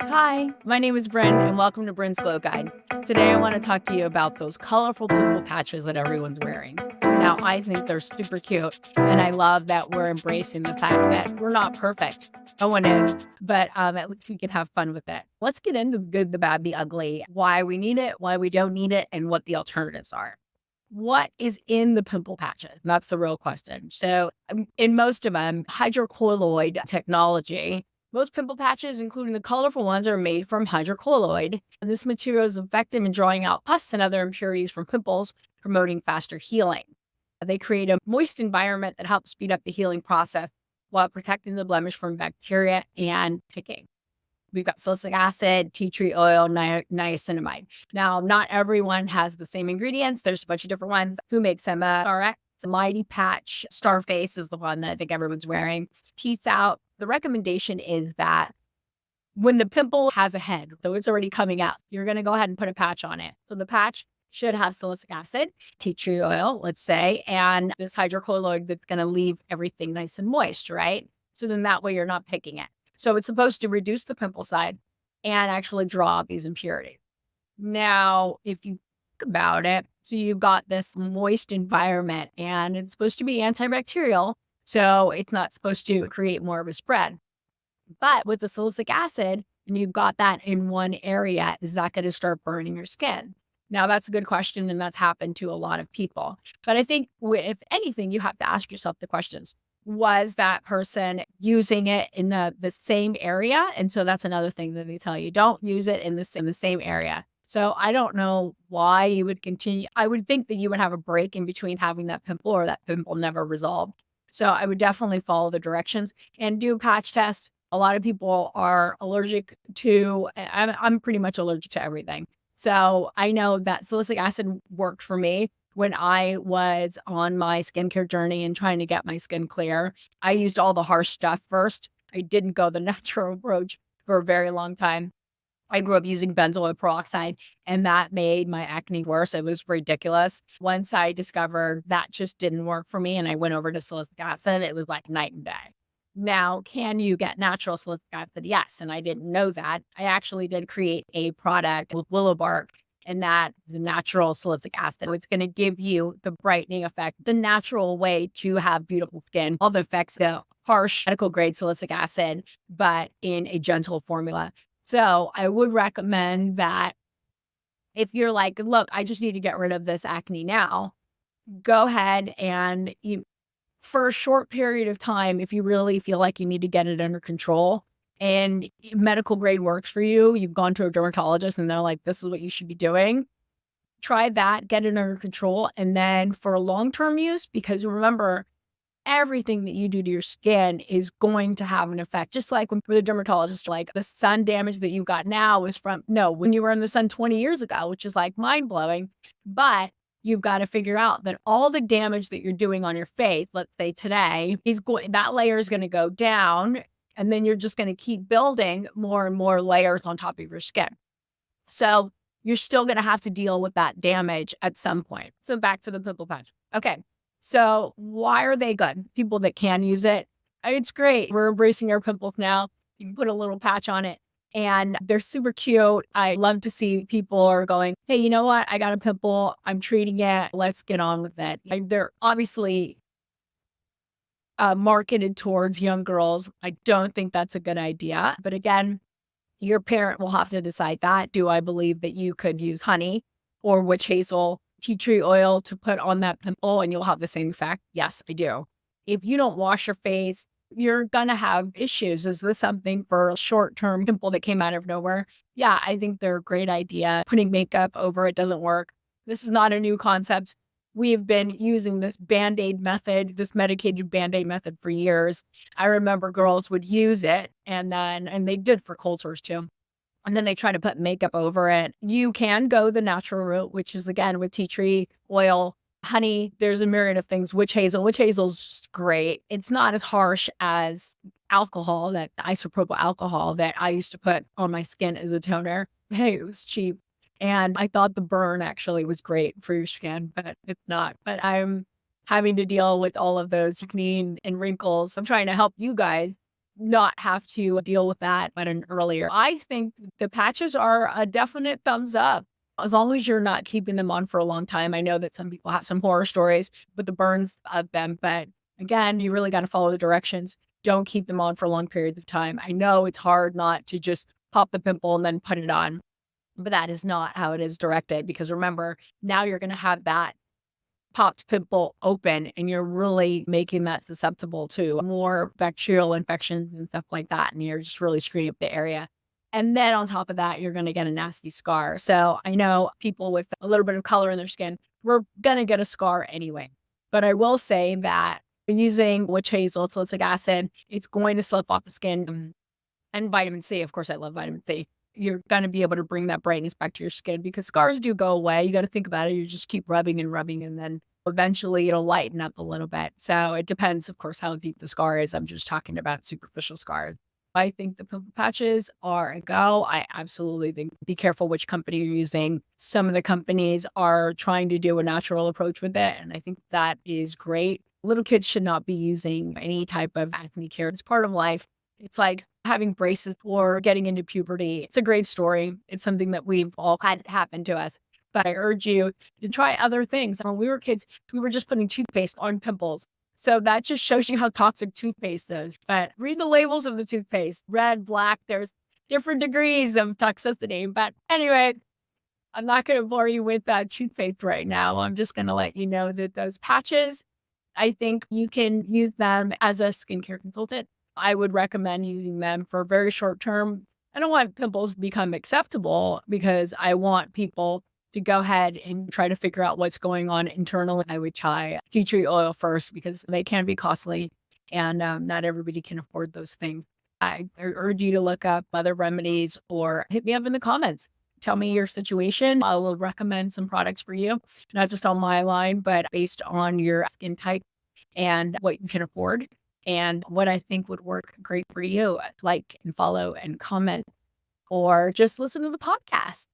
Hi, my name is Brynn, and welcome to Brynn's Glow Guide. Today, I want to talk to you about those colorful pimple patches that everyone's wearing. Now, I think they're super cute, and I love that we're embracing the fact that we're not perfect. No one is, but at least we can have fun with it. Let's get into the good, the bad, the ugly, why we need it, why we don't need it, and what the alternatives are. What is in the pimple patches? That's the real question. So, in most of them, hydrocolloid technology. Most pimple patches, including the colorful ones, are made from hydrocolloid. And this material is effective in drawing out pus and other impurities from pimples, promoting faster healing. They create a moist environment that helps speed up the healing process while protecting the blemish from bacteria and picking. We've got salicylic acid, tea tree oil, niacinamide. Now, not everyone has the same ingredients. There's a bunch of different ones. Who makes them? RX, Mighty Patch, Starface is the one that I think everyone's wearing. Teats out. The recommendation is that when the pimple has a head, so it's already coming out, you're going to go ahead and put a patch on it. So the patch should have salicylic acid, tea tree oil, let's say, and this hydrocolloid that's going to leave everything nice and moist, right? So then that way you're not picking it. So it's supposed to reduce the pimple side and actually draw out these impurities. Now, if you think about it, so you've got this moist environment and it's supposed to be antibacterial, so it's not supposed to create more of a spread. But with the salicylic acid, and you've got that in one area, is that going to start burning your skin? Now, that's a good question, and that's happened to a lot of people. But I think if anything, you have to ask yourself the questions. Was that person using it in the same area? And so that's another thing that they tell you, don't use it in the same area. So I don't know why you would continue. I would think that you would have a break in between having that pimple or that pimple never resolved. So I would definitely follow the directions and do a patch test. A lot of people are allergic to, I'm pretty much allergic to everything. So I know that salicylic acid worked for me when I was on my skincare journey and trying to get my skin clear. I used all the harsh stuff first. I didn't go the natural approach for a very long time. I grew up using benzoyl peroxide, and that made my acne worse. It was ridiculous. Once I discovered that just didn't work for me and I went over to salicylic acid, it was like night and day. Now, can you get natural salicylic acid? Yes, and I didn't know that. I actually did create a product with willow bark, and that the natural salicylic acid. It's going to give you the brightening effect, the natural way to have beautiful skin. All the effects, the harsh medical grade salicylic acid, but in a gentle formula. So I would recommend that if you're like, look, I just need to get rid of this acne now, go ahead and for a short period of time, if you really feel like you need to get it under control and medical grade works for you, you've gone to a dermatologist and they're like, this is what you should be doing. Try that, get it under control. And then for long-term use, because remember, everything that you do to your skin is going to have an effect. Just like when the dermatologist, like the sun damage that you got now is from, no, when you were in the sun 20 years ago, which is like mind blowing. But you've got to figure out that all the damage that you're doing on your face, let's say today, that layer is going to go down. And then you're just going to keep building more and more layers on top of your skin. So you're still going to have to deal with that damage at some point. So back to the pimple patch. Okay. So why are they good? People that can use it, it's great. We're embracing our pimples now. You can put a little patch on it and they're super cute. I love to see people are going, hey, you know what? I got a pimple. I'm treating it. Let's get on with it. They're obviously marketed towards young girls. I don't think that's a good idea. But again, your parent will have to decide that. Do I believe that you could use honey or witch hazel, tea tree oil to put on that pimple and you'll have the same effect? Yes, I do. If you don't wash your face, you're going to have issues. Is this something for a short-term pimple that came out of nowhere? Yeah, I think they're a great idea. Putting makeup over it doesn't work. This is not a new concept. We've been using this Band-Aid method, this medicated Band-Aid method for years. I remember girls would use it and they did for cold sores too. And then they try to put makeup over it. You can go the natural route, which is again with tea tree oil, honey. There's a myriad of things. Witch hazel. Witch hazel is just great. It's not as harsh as alcohol, that isopropyl alcohol that I used to put on my skin as a toner. Hey, it was cheap. And I thought the burn actually was great for your skin, but it's not. But I'm having to deal with all of those acne and wrinkles. I'm trying to help you guys not have to deal with that at an earlier. I think the patches are a definite thumbs up. As long as you're not keeping them on for a long time. I know that some people have some horror stories with the burns of them, but again, you really got to follow the directions. Don't keep them on for long periods of time. I know it's hard not to just pop the pimple and then put it on, but that is not how it is directed, because remember, now you're going to have that popped pimple open and you're really making that susceptible to more bacterial infections and stuff like that. And you're just really screwing up the area. And then on top of that, you're going to get a nasty scar. So I know people with a little bit of color in their skin, we're going to get a scar anyway. But I will say that using witch hazel, salicylic acid, it's going to slip off the skin. And vitamin C, of course, I love vitamin C. You're going to be able to bring that brightness back to your skin, because scars do go away. You got to think about it. You just keep rubbing and rubbing, and then eventually it'll lighten up a little bit. So it depends, of course, how deep the scar is. I'm just talking about superficial scars. I think the pimple patches are a go. I absolutely think be careful which company you're using. Some of the companies are trying to do a natural approach with it, and I think that is great. Little kids should not be using any type of acne care. It's part of life. It's like having braces or getting into puberty. It's a great story. It's something that we've all had happen to us. But I urge you to try other things. When we were kids, we were just putting toothpaste on pimples. So that just shows you how toxic toothpaste is. But read the labels of the toothpaste. Red, black, there's different degrees of toxicity. But anyway, I'm not going to bore you with that toothpaste right now. I'm just going to let you know that those patches, I think you can use them as a skincare consultant. I would recommend using them for very short term. I don't want pimples to become acceptable, because I want people to go ahead and try to figure out what's going on internally. I would try tea tree oil first, because they can be costly and not everybody can afford those things. I urge you to look up other remedies or hit me up in the comments. Tell me your situation. I will recommend some products for you, not just on my line, but based on your skin type and what you can afford and what I think would work great for you. Like and follow and comment, or just listen to the podcast.